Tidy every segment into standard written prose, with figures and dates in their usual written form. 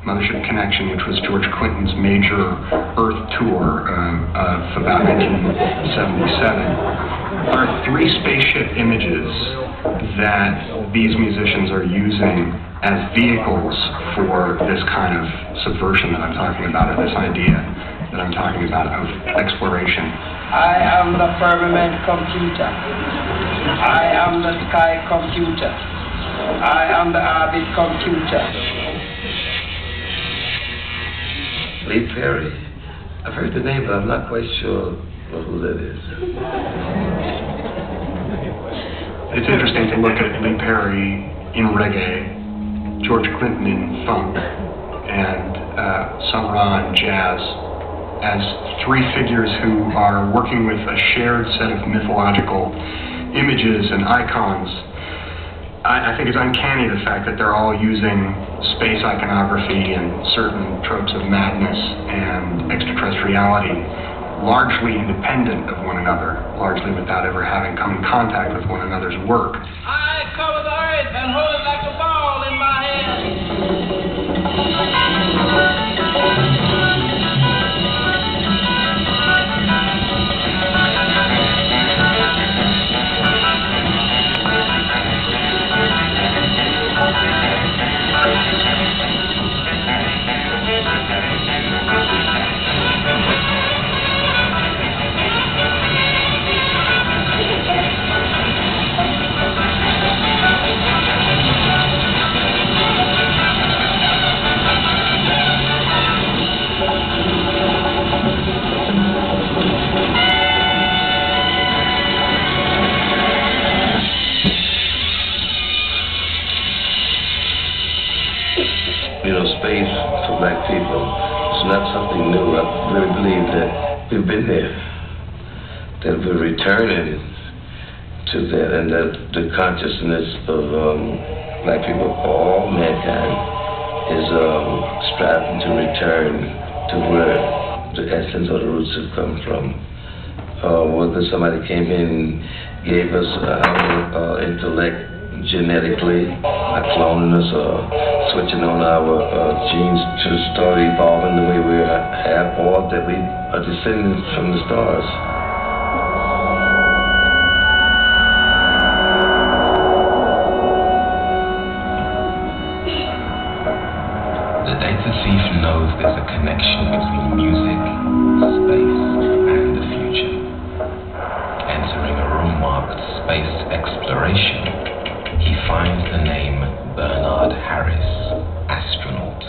Mothership Connection, which was George Clinton's major Earth tour of about 1977, are 3 spaceship images that these musicians are using as vehicles for this kind of subversion that I'm talking about, or this idea that I'm talking about of exploration. I am the firmament computer. I am the sky computer. I am the orbit computer. Lee Perry. I've heard the name, but I'm not quite sure who that is. It's interesting to look at Lee Perry in reggae, George Clinton in funk, and Sun Ra in jazz as 3 figures who are working with a shared set of mythological images and icons. I think it's uncanny the fact that they're all using space iconography and certain tropes of madness and extraterrestriality, largely independent of one another, largely without ever having come in contact with one another's work. I cover the earth and hold it like a ball in my hand. You know, space for black people is not something new. I really believe that we've been there, that we're returning to that, and that the consciousness of black people, all mankind, is striving to return to where the essence or the roots have come from. Whether somebody came in and gave us our intellect genetically, cloning us or switching on our genes to start evolving the way we have, or that we are descendants from the stars. The data thief knows there's a connection between music, space, and the future. Entering a room marked space exploration, he finds the name Bernard Harris, astronaut.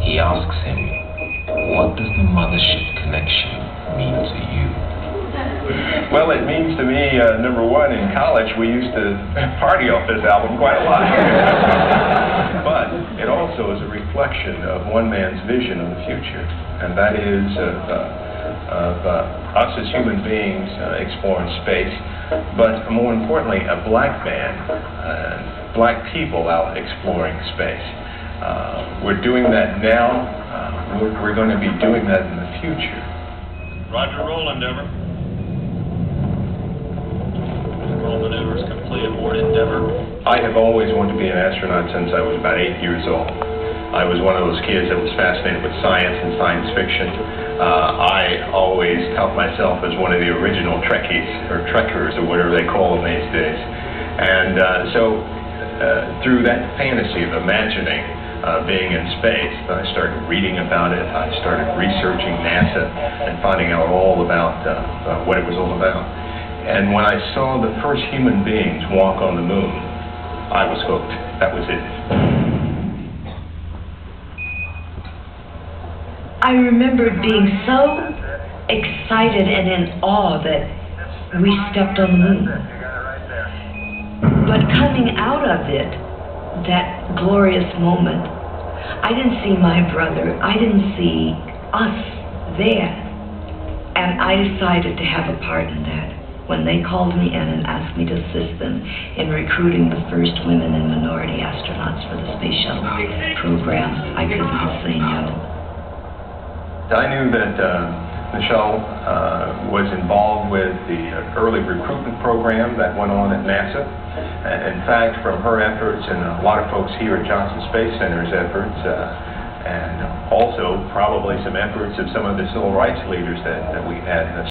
He asks him, what does the Mothership Connection mean to you? Well, it means to me, number one, in college we used to party off this album quite a lot. But it also is a reflection of one man's vision of the future, and that is of us as human beings exploring space, but more importantly, a black man, black people out exploring space. We're doing that now. We're going to be doing that in the future. Roger, roll endeavor. Roll maneuvers complete aboard Endeavor. I have always wanted to be an astronaut since I was about 8 years old. I was one of those kids that was fascinated with science and science fiction. I always tout myself as one of the original Trekkies, or Trekkers, or whatever they call them these days. And so through that fantasy of imagining being in space, I started reading about it. I started researching NASA and finding out all about what it was all about. And when I saw the first human beings walk on the moon, I was hooked. That was it. I remember being so excited and in awe that we stepped on the moon. But coming out of it, that glorious moment, I didn't see my brother, I didn't see us there. And I decided to have a part in that. When they called me in and asked me to assist them in recruiting the first women and minority astronauts for the Space Shuttle program, I couldn't say no. I knew that Michelle was involved with the early recruitment program that went on at NASA. In fact, from her efforts and a lot of folks here at Johnson Space Center's efforts and also probably some efforts of some of the civil rights leaders that we've had in the